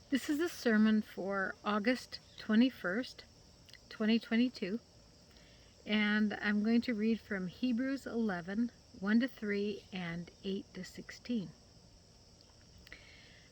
This is a sermon for August 21st, 2022, and I'm going to read from Hebrews 11, 1 to 3, and 8 to 16.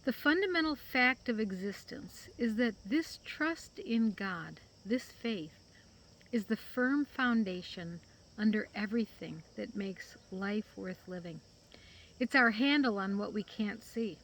The fundamental fact of existence is that this trust in God, this faith, is the firm foundation under everything that makes life worth living. It's our handle on what we can't see.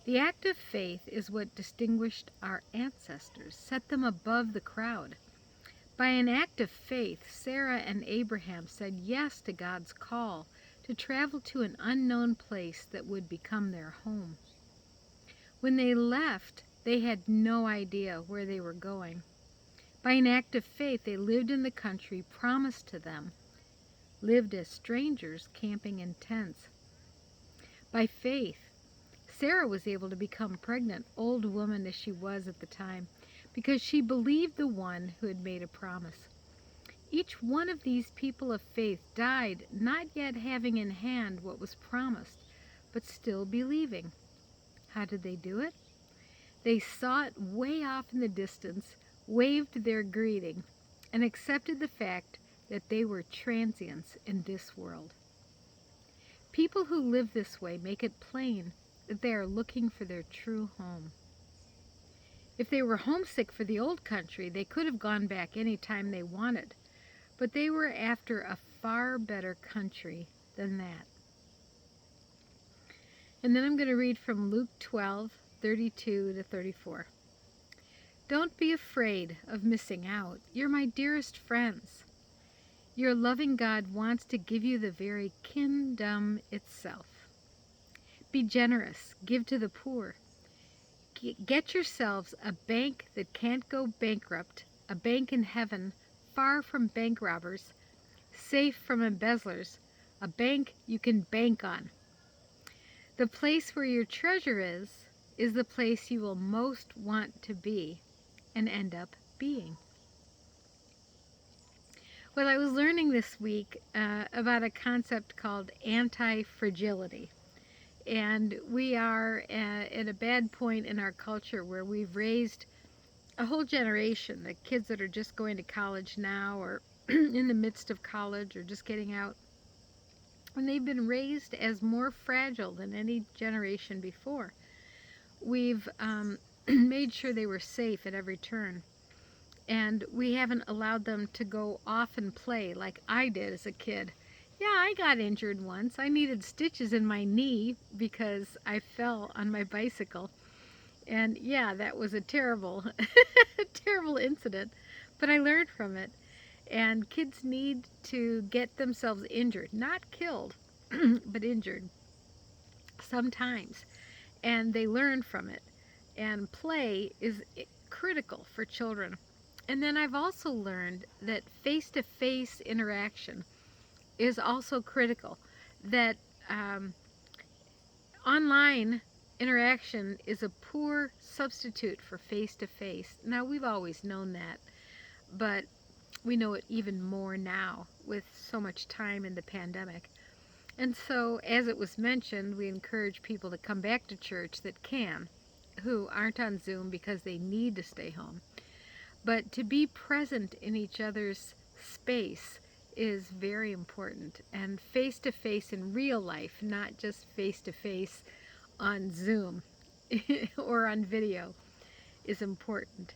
The act of faith is what distinguished our ancestors, set them above the crowd. By an act of faith, Sarah and Abraham said yes to God's call to travel to an unknown place that would become their home. When they left, they had no idea where they were going. By an act of faith, they lived in the country promised to them, lived as strangers camping in tents. By faith, Sarah was able to become pregnant, old woman as she was at the time, because she believed the one who had made a promise. Each one of these people of faith died not yet having in hand what was promised, but still believing. How did they do it? They saw it way off in the distance, waved their greeting, and accepted the fact that they were transients in this world. People who live this way make it plain that they are looking for their true home. If they were homesick for the old country, they could have gone back any time they wanted, but they were after a far better country than that. And then I'm going to read from Luke 12:32 to 34. Don't be afraid of missing out. You're my dearest friends. Your loving God wants to give you the very kingdom itself. Be generous, give to the poor. Get yourselves a bank that can't go bankrupt, a bank in heaven, far from bank robbers, safe from embezzlers, a bank you can bank on. The place where your treasure is the place you will most want to be and end up being. Well, I was learning this week about a concept called anti-fragility. And we are at a bad point in our culture where we've raised a whole generation, the kids that are just going to college now or in the midst of college or just getting out, and they've been raised as more fragile than any generation before. We've made sure they were safe at every turn, and we haven't allowed them to go off and play like I did as a kid. Yeah, I got injured once. I needed stitches in my knee because I fell on my bicycle. And yeah, that was a terrible, terrible incident, but I learned from it. And kids need to get themselves injured, not killed, but injured sometimes. And they learn from it. And play is critical for children. And then I've also learned that face-to-face interaction is also critical. That online interaction is a poor substitute for face-to-face. Now, we've always known that, but we know it even more now with so much time in the pandemic. And so, as it was mentioned, we encourage people to come back to church that can, who aren't on Zoom because they need to stay home. But to be present in each other's space is very important. And face-to-face in real life, not just face-to-face on Zoom or on video, is important.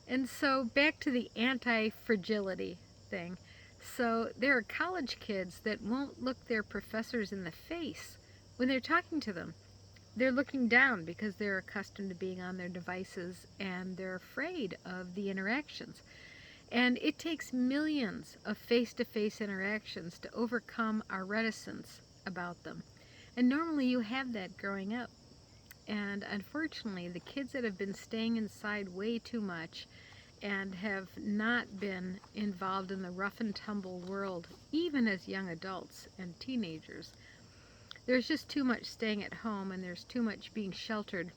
And so back to the anti-fragility thing. So there are college kids that won't look their professors in the face when they're talking to them. They're looking down because they're accustomed to being on their devices and they're afraid of the interactions. And it takes millions of face-to-face interactions to overcome our reticence about them. And normally you have that growing up. And unfortunately, the kids that have been staying inside way too much and have not been involved in the rough and tumble world, even as young adults and teenagers, there's just too much staying at home and there's too much being sheltered.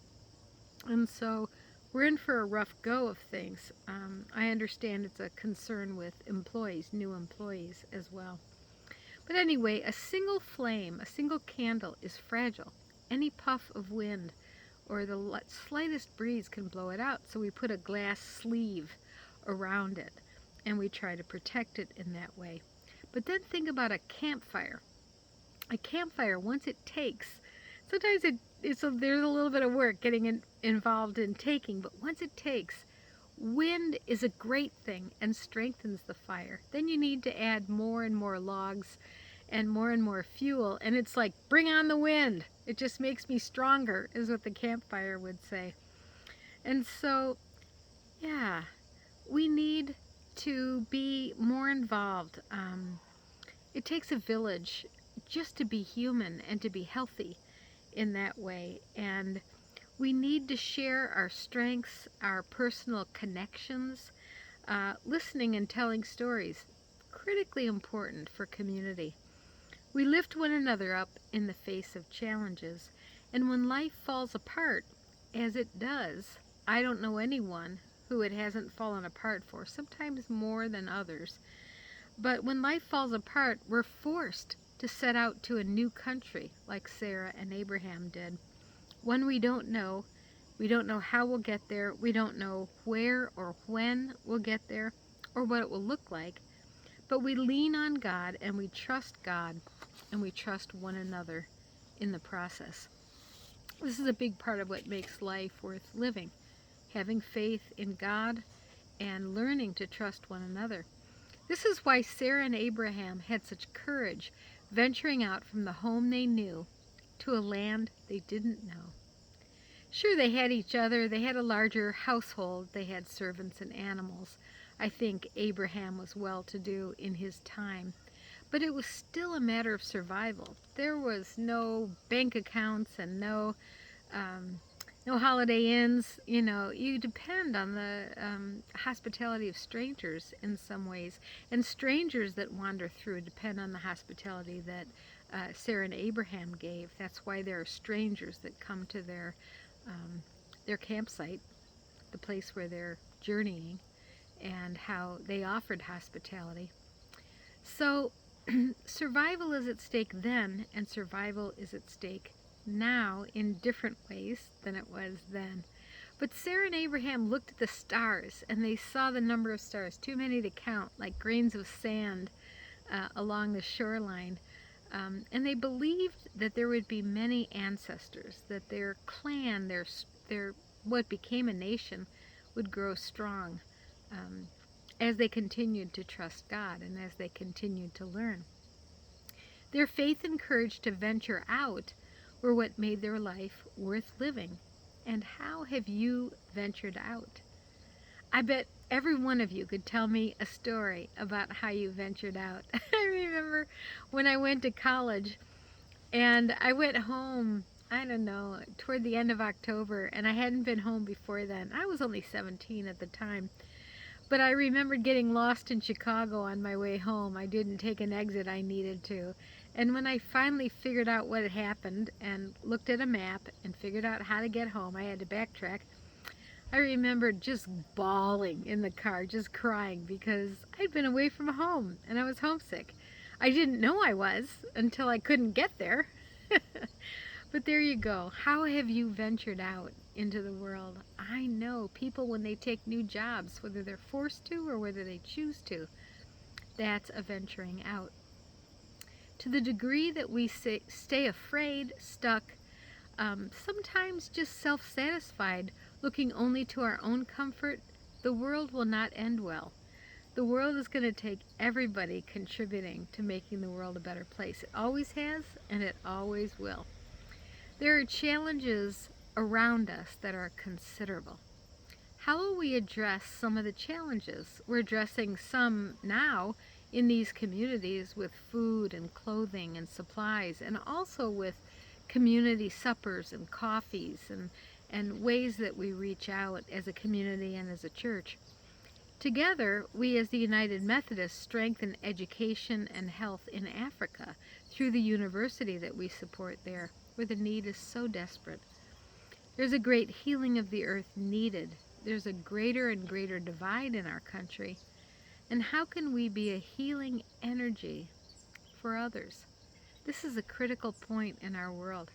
And so we're in for a rough go of things. I understand it's a concern with employees, new employees as well. But anyway, a single flame, a single candle is fragile. Any puff of wind or the slightest breeze can blow it out. So we put a glass sleeve around it and we try to protect it in that way. But then think about a campfire. A campfire, once it takes, sometimes there's a little bit of work getting involved in taking, but once it takes, wind is a great thing and strengthens the fire. Then you need to add more and more logs and more fuel, and it's like, bring on the wind. It just makes me stronger, is what the campfire would say. And so, yeah, we need to be more involved. It takes a village just to be human and to be healthy in that way. And we need to share our strengths, our personal connections, listening and telling stories. Critically important for community. We lift one another up in the face of challenges. And when life falls apart, as it does, I don't know anyone who it hasn't fallen apart for, sometimes more than others. But when life falls apart, we're forced to set out to a new country, like Sarah and Abraham did. One we don't know. We don't know how we'll get there. We don't know where or when we'll get there or what it will look like. But we lean on God and we trust God and we trust one another in the process. This is a big part of what makes life worth living. Having faith in God and learning to trust one another. This is why Sarah and Abraham had such courage, venturing out from the home they knew to a land they didn't know. Sure, they had each other, they had a larger household, they had servants and animals. I think Abraham was well-to-do in his time. But it was still a matter of survival. There was no bank accounts and no Holiday Inns. You know, you depend on the hospitality of strangers in some ways. And strangers that wander through depend on the hospitality that Sarah and Abraham gave. That's why there are strangers that come to their campsite, the place where they're journeying, and how they offered hospitality. So survival is at stake then, and survival is at stake now in different ways than it was then. But Sarah and Abraham looked at the stars, and they saw the number of stars, too many to count, like grains of sand along the shoreline. And they believed that there would be many ancestors, that their clan, their what became a nation, would grow strong as they continued to trust God and as they continued to learn. Their faith and courage to venture out were what made their life worth living. And how have you ventured out? I bet every one of you could tell me a story about how you ventured out. I remember when I went to college and I went home, I don't know, toward the end of October, and I hadn't been home before then. I was only 17 at the time. But I remembered getting lost in Chicago on my way home. I didn't take an exit I needed to. And when I finally figured out what had happened and looked at a map and figured out how to get home, I had to backtrack. I remembered just bawling in the car, just crying because I'd been away from home and I was homesick. I didn't know I was until I couldn't get there. But there you go. How have you ventured out into the world? I know people, when they take new jobs, whether they're forced to or whether they choose to, that's a venturing out. To the degree that we stay afraid, stuck, sometimes just self-satisfied, looking only to our own comfort, the world will not end well. The world is going to take everybody contributing to making the world a better place. It always has, and it always will. There are challenges around us that are considerable. How will we address some of the challenges? We're addressing some now in these communities with food and clothing and supplies, and also with community suppers and coffees and ways that we reach out as a community and as a church. Together, we as the United Methodists strengthen education and health in Africa through the university that we support there, where the need is so desperate. There's a great healing of the earth needed. There's a greater and greater divide in our country. And how can we be a healing energy for others? This is a critical point in our world.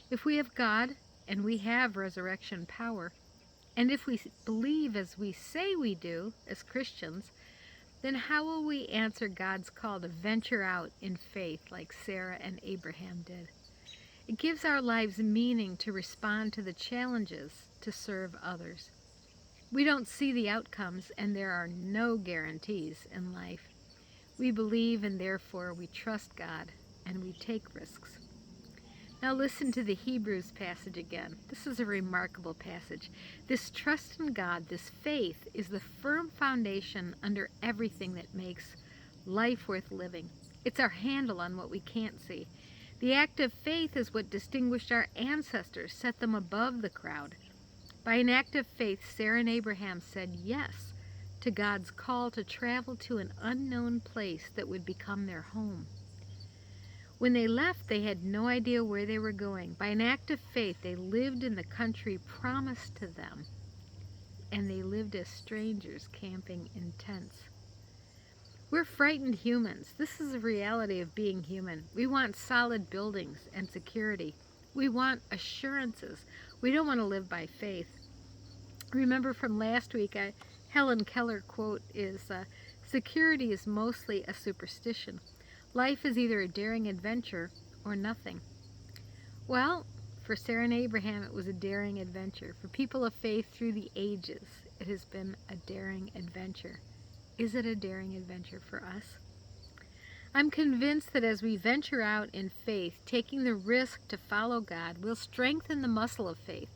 If we have God and we have resurrection power. And if we believe as we say we do, as Christians, then how will we answer God's call to venture out in faith like Sarah and Abraham did? It gives our lives meaning to respond to the challenges to serve others. We don't see the outcomes, and there are no guarantees in life. We believe, and therefore we trust God, and we take risks. Now listen to the Hebrews passage again. This is a remarkable passage. This trust in God, this faith, is the firm foundation under everything that makes life worth living. It's our handle on what we can't see. The act of faith is what distinguished our ancestors, set them above the crowd. By an act of faith, Sarah and Abraham said yes to God's call to travel to an unknown place that would become their home. When they left, they had no idea where they were going. By an act of faith, they lived in the country promised to them, and they lived as strangers camping in tents. We're frightened humans. This is the reality of being human. We want solid buildings and security. We want assurances. We don't want to live by faith. Remember from last week, Helen Keller quote is, security is mostly a superstition. Life is either a daring adventure or nothing. Well, for Sarah and Abraham, it was a daring adventure. For people of faith through the ages, it has been a daring adventure. Is it a daring adventure for us? I'm convinced that as we venture out in faith, taking the risk to follow God, we'll strengthen the muscle of faith.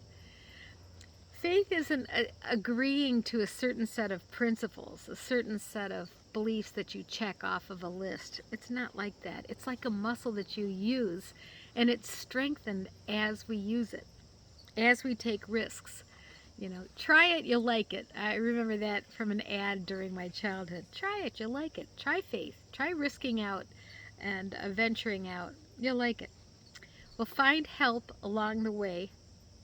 Faith isn't agreeing to a certain set of principles, a certain set of beliefs that you check off of a list. It's not like that. It's like a muscle that you use, and it's strengthened as we use it, as we take risks. You know, try it, you'll like it. I remember that from an ad during my childhood. Try it, you'll like it. Try faith. Try risking out and venturing out. You'll like it. We'll find help along the way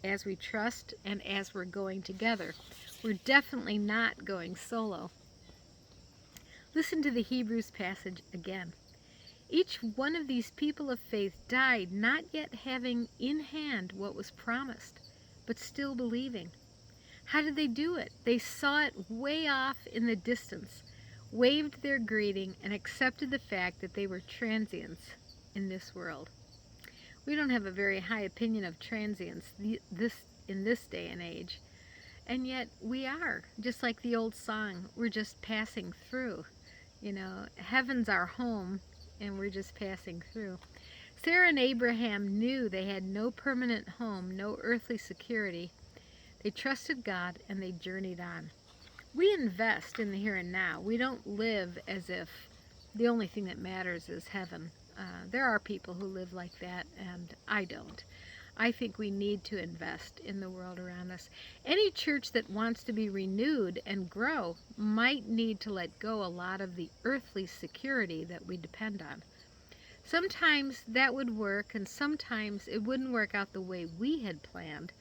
as we trust and as we're going together. We're definitely not going solo. Listen to the Hebrews passage again. Each one of these people of faith died not yet having in hand what was promised, but still believing. How did they do it? They saw it way off in the distance, waved their greeting, and accepted the fact that they were transients in this world. We don't have a very high opinion of transients in this day and age, and yet we are, just like the old song, we're just passing through. You know, heaven's our home, and we're just passing through. Sarah and Abraham knew they had no permanent home, no earthly security. They trusted God, and they journeyed on. We invest in the here and now. We don't live as if the only thing that matters is heaven. There are people who live like that, and I don't. I think we need to invest in the world around us. Any church that wants to be renewed and grow might need to let go a lot of the earthly security that we depend on. Sometimes that would work, and sometimes it wouldn't work out the way we had planned.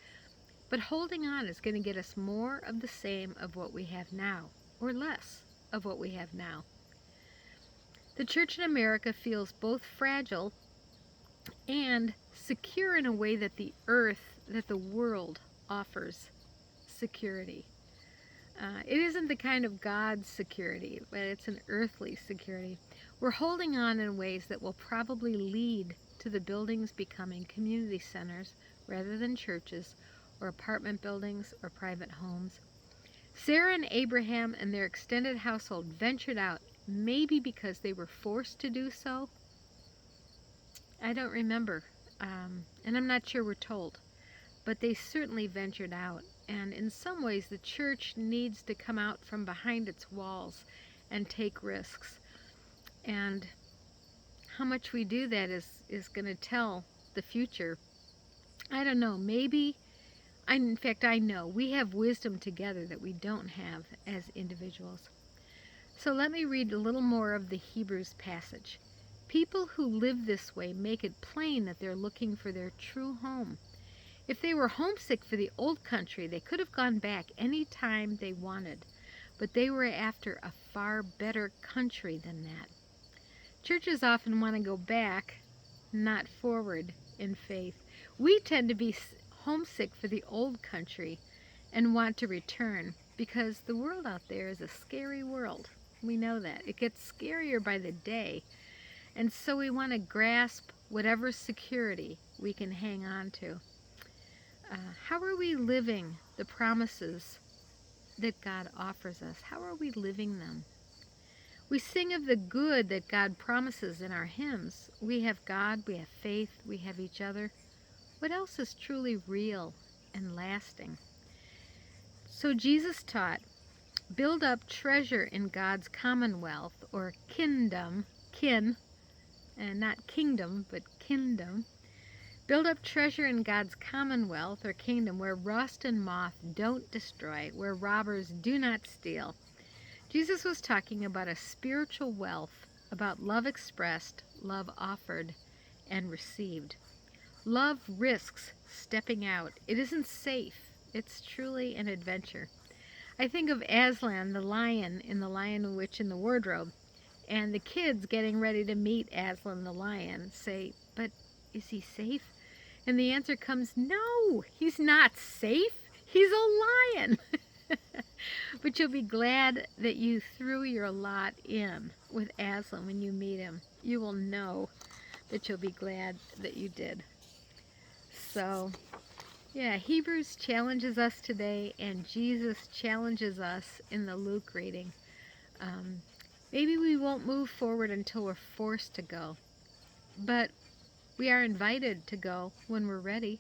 But holding on is going to get us more of the same of what we have now, or less of what we have now. The church in America feels both fragile and secure in a way that the world offers security. It isn't the kind of God's security, but it's an earthly security. We're holding on in ways that will probably lead to the buildings becoming community centers rather than churches or apartment buildings or private homes. Sarah and Abraham and their extended household ventured out, maybe because they were forced to do so. I don't remember, and I'm not sure we're told, but they certainly ventured out. And in some ways, the church needs to come out from behind its walls and take risks. And how much we do that is going to tell the future. I don't know, maybe, in fact, I know we have wisdom together that we don't have as individuals. So let me read a little more of the Hebrews passage. People who live this way make it plain that they're looking for their true home. If they were homesick for the old country, they could have gone back any time they wanted, but they were after a far better country than that. Churches often want to go back, not forward in faith. We tend to be homesick for the old country and want to return because the world out there is a scary world. We know that. It gets scarier by the day. And so we want to grasp whatever security we can hang on to. How are we living the promises that God offers us? How are we living them? We sing of the good that God promises in our hymns. We have God, we have faith, we have each other. What else is truly real and lasting? So Jesus taught, build up treasure in God's commonwealth or kingdom, and not kingdom, but kingdom. Build up treasure in God's commonwealth or kingdom where rust and moth don't destroy, where robbers do not steal. Jesus was talking about a spiritual wealth, about love expressed, love offered, and received. Love risks stepping out. It isn't safe. It's truly an adventure. I think of Aslan, the lion in The Lion, Witch, and the Wardrobe, and the kids getting ready to meet Aslan the lion say, but is he safe? And the answer comes, no, he's not safe. He's a lion. But you'll be glad that you threw your lot in with Aslan when you meet him. You will know that you'll be glad that you did. So, yeah, Hebrews challenges us today, and Jesus challenges us in the Luke reading. Maybe we won't move forward until we're forced to go, but we are invited to go when we're ready.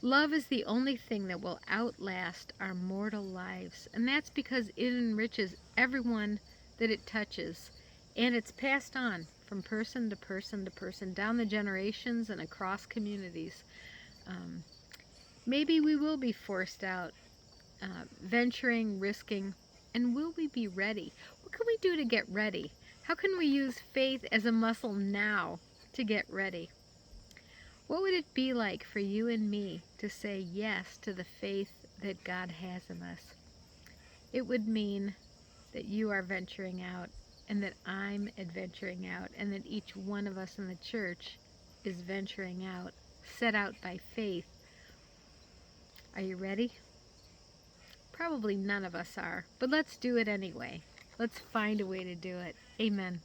Love is the only thing that will outlast our mortal lives, and that's because it enriches everyone that it touches, and it's passed on from person to person to person, down the generations and across communities. Maybe we will be forced out, venturing, risking, and will we be ready? What can we do to get ready? How can we use faith as a muscle now to get ready? What would it be like for you and me to say yes to the faith that God has in us? It would mean that you are venturing out and that I'm adventuring out and that each one of us in the church is venturing out, set out by faith. Are you ready? Probably none of us are, but let's do it anyway. Let's find a way to do it. Amen.